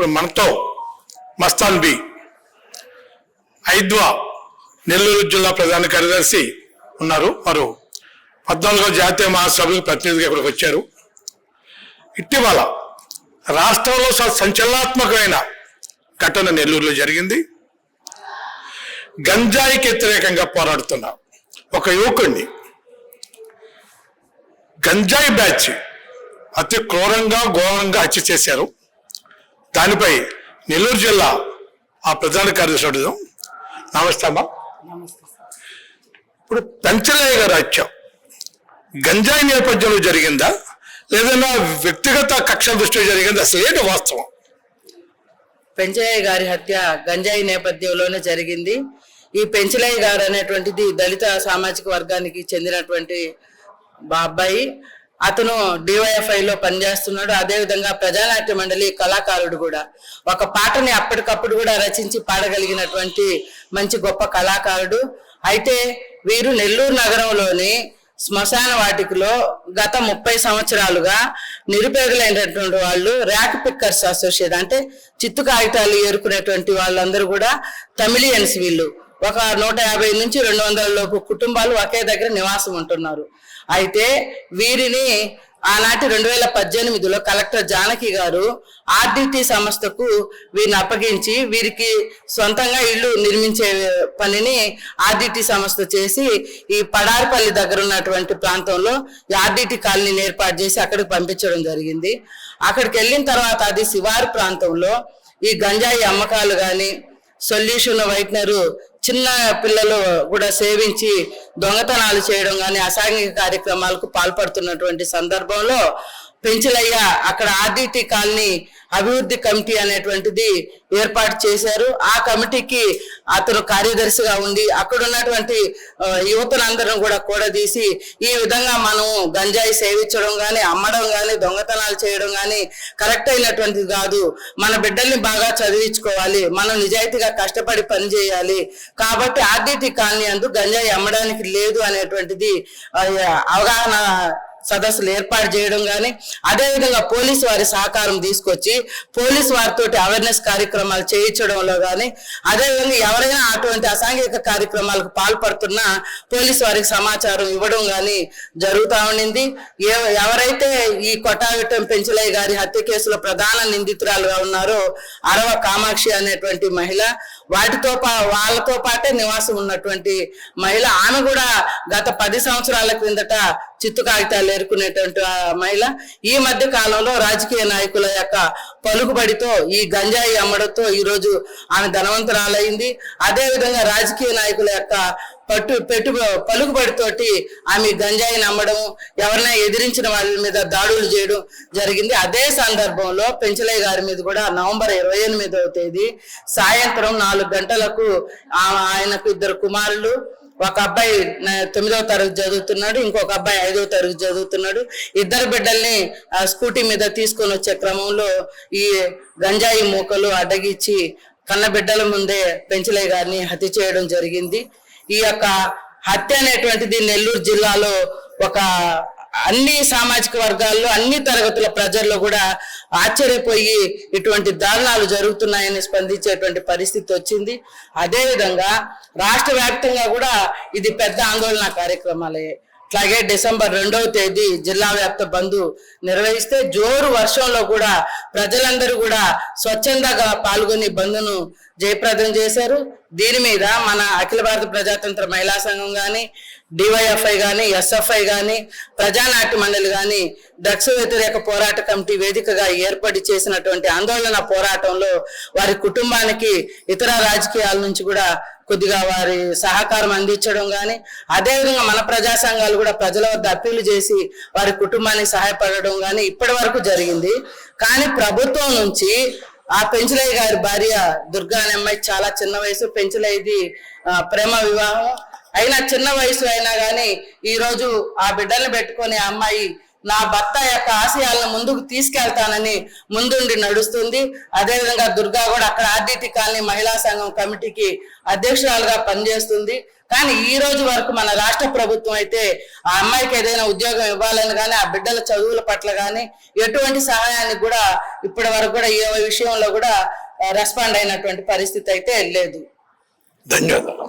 ఇప్పుడు మనతో మస్తాన్ బి ఐద్వా నెల్లూరు జిల్లా ప్రధాన కార్యదర్శి ఉన్నారు. వారు 14వ జాతీయ మహాసభకు ప్రతినిధిగా ఇక్కడికి వచ్చారు. ఇటీవల రాష్ట్రంలో సంచలనాత్మకమైన ఘటన నెల్లూరులో జరిగింది. గంజాయికి వ్యతిరేకంగా పోరాడుతున్న ఒక యువకుడిని గంజాయి బ్యాచ్ అతి క్రూరంగా ఘోరంగా హత్య చేశారు. దానిపై నెల్లూరు జిల్లా ఆ ప్రధాన కార్యదర్శి అడుగుదాం. నమస్తే అమ్మా. ఇప్పుడు పెంచలయ్య గారు హత్య గంజాయి నేపథ్యంలో జరిగిందా లేదన్నా వ్యక్తిగత కక్షల దృష్టిలో జరిగిందా? అసలు ఏంటి వాస్తవం? పెంచలయ్య గారి హత్య గంజాయి నేపథ్యంలోనే జరిగింది. ఈ పెంచలయ్య గారు అనేటువంటిది దళిత సామాజిక వర్గానికి చెందినటువంటి అబ్బాయి. అతను డివైఎఫ్ఐలో పనిచేస్తున్నాడు. అదేవిధంగా ప్రజానాట్య మండలి కళాకారుడు కూడా. ఒక పాటని అప్పటికప్పుడు కూడా రచించి పాడగలిగినటువంటి మంచి గొప్ప కళాకారుడు. అయితే వీరు నెల్లూరు నగరంలోని శ్మశాన వాటికలో గత 30 సంవత్సరాలుగా నిరుపేదలైనటువంటి వాళ్ళు ర్యాక్ పిక్కర్స్ అసోసియేషన్ అంటే చిత్తు కాగితాలు ఏరుకునేటువంటి వాళ్ళందరూ కూడా తమిళియన్స్. వీళ్ళు ఒక 150 నుంచి 200 లోపు కుటుంబాలు ఒకే దగ్గర నివాసం ఉంటున్నారు. అయితే వీరిని ఆనాటి 2018లో కలెక్టర్ జానకి గారు ఆర్డిటి సంస్థకు వీరిని అప్పగించి వీరికి సొంతంగా ఇల్లు నిర్మించే పనిని ఆర్డిటి సంస్థ చేసి ఈ పడారిపల్లి దగ్గర ఉన్నటువంటి ప్రాంతంలో ఆర్డిటి కాలనీని ఏర్పాటు చేసి అక్కడికి పంపించడం జరిగింది. అక్కడికి వెళ్ళిన తర్వాత అది శివారు ప్రాంతంలో ఈ గంజాయి అమ్మకాలు కానీ సొల్యూషన్ వైట్నరు చిన్న పిల్లలు కూడా సేవించి దొంగతనాలు చేయడం కానీ అసాంఘిక కార్యక్రమాలకు పాల్పడుతున్నటువంటి సందర్భంలో పెంచలయ్య అక్కడ ఆర్డిటి కాలనీ అభివృద్ధి కమిటీ అనేటువంటిది ఏర్పాటు చేశారు. ఆ కమిటీకి అతను కార్యదర్శిగా ఉండి అక్కడ ఉన్నటువంటి యువతలందరూ కూడా కూడదీసి ఈ విధంగా మనం గంజాయి సేవించడం కానీ అమ్మడం కానీ దొంగతనాలు చేయడం కానీ కరెక్ట్ అయినటువంటిది కాదు. మన బిడ్డల్ని బాగా చదివించుకోవాలి, మనం నిజాయితీగా కష్టపడి పని చేయాలి. కాబట్టి ఆర్డిటి కాలనీ అందు గంజాయి అమ్మడానికి లేదు అనేటువంటిది అవగాహన సదస్సులు ఏర్పాటు చేయడం కానీ అదేవిధంగా పోలీసు వారి సహకారం తీసుకొచ్చి పోలీసు వారితో అవేర్నెస్ కార్యక్రమాలు చేయించడంలో కానీ అదేవిధంగా ఎవరైనా అటువంటి అసాంఘిక కార్యక్రమాలకు పాల్పడుతున్నా పోలీసు వారికి సమాచారం ఇవ్వడం కానీ జరుగుతూ ఉండింది. ఎవరైతే ఈ కొట్టావిటం పెంచలయ్య గారి హత్య కేసులో ప్రధాన నిందితురాలుగా ఉన్నారో అరవ కామాక్షి అనేటువంటి మహిళ, వాళ్ళతో పాటే నివాసం ఉన్నటువంటి మహిళ, ఆమె కూడా గత 10 సంవత్సరాల క్రిందట చిత్తు కాగితాలు ఏరుకునేటువంటి మహిళ. ఈ మధ్య కాలంలో రాజకీయ నాయకుల యొక్క పలుకుబడితో ఈ గంజాయి అమ్మడంతో ఈరోజు ఆమె ధనవంతురాలైంది. అదేవిధంగా రాజకీయ నాయకుల యొక్క పలుకుబడితోటి ఆమె గంజాయిని అమ్మడం, ఎవరైనా ఎదిరించిన వాళ్ళ మీద దాడులు చేయడం జరిగింది. అదే సందర్భంలో పెంచలయ్య గారి మీద కూడా నవంబర్ 28వ తేదీ సాయంత్రం 4 గంటలకు ఆయనకు 2 కుమారులు, ఒక అబ్బాయి 9వ తరగతి చదువుతున్నాడు, ఇంకొక అబ్బాయి 5వ తరగతి చదువుతున్నాడు. 2 బిడ్డల్ని స్కూటీ మీద తీసుకొని వచ్చే క్రమంలో ఈ గంజాయి మూకలు అడ్డగిచ్చి కన్న బిడ్డల ముందే పెంచలయ్య గారిని హత్య చేయడం జరిగింది. ఈ యొక్క హత్య అనేటువంటిది నెల్లూరు జిల్లాలో ఒక అన్ని సామాజిక వర్గాల్లో అన్ని తరగతుల ప్రజల్లో కూడా ఆశ్చర్యపోయి ఇటువంటి దారుణాలు జరుగుతున్నాయని స్పందించేటువంటి పరిస్థితి వచ్చింది. అదేవిధంగా రాష్ట్ర వ్యాప్తంగా కూడా ఇది పెద్ద ఆందోళన కార్యక్రమాలే. అట్లాగే డిసెంబర్ 2వ తేదీ జిల్లా వ్యాప్త బంద్ నిర్వహిస్తే జోరు వర్షంలో కూడా ప్రజలందరూ కూడా స్వచ్ఛందంగా పాల్గొని బంద్ను జయప్రదం చేశారు. దీని మీద మన అఖిల భారత ప్రజాతంత్ర మహిళా సంఘం కానీ డివైఎఫ్ఐ కానీ ఎస్ఎఫ్ఐ కానీ ప్రజానాట్య మండలి కానీ డ్రగ్స్ వ్యతిరేక పోరాట కమిటీ వేదికగా ఏర్పడి చేసినటువంటి ఆందోళన పోరాటంలో వారి కుటుంబానికి ఇతర రాజకీయాల నుంచి కూడా కొద్దిగా వారి సహకారం అందించడం కానీ అదేవిధంగా మన ప్రజా సంఘాలు కూడా ప్రజల వద్ద అప్పీలు చేసి వారి కుటుంబానికి సహాయపడడం కానీ ఇప్పటి వరకు జరిగింది. కానీ ప్రభుత్వం నుంచి ఆ పెంచలయ్య గారి భార్య దుర్గా అనే అమ్మాయి చాలా చిన్న వయసు, పెంచలయ్యది ప్రేమ వివాహం అయినా చిన్న వయసు అయినా కానీ ఈ రోజు ఆ బిడ్డల్ని పెట్టుకొని ఆ అమ్మాయి నా భర్త యొక్క ఆశయాలను ముందుకు తీసుకెళ్తానని ముందుండి నడుస్తుంది. అదేవిధంగా దుర్గా కూడా అక్కడ ఆర్డిటి కాలనీ మహిళా సంఘం కమిటీకి అధ్యక్షురాలుగా పనిచేస్తుంది. కానీ ఈ రోజు వరకు మన రాష్ట్ర ప్రభుత్వం అయితే ఆ అమ్మాయికి ఏదైనా ఉద్యోగం ఇవ్వాలని కానీ ఆ బిడ్డల చదువుల పట్ల కానీ ఎటువంటి సహాయానికి కూడా ఇప్పటి వరకు కూడా ఏ విషయంలో కూడా రెస్పాండ్ అయినటువంటి పరిస్థితి అయితే లేదు. ధన్యవాదాలు.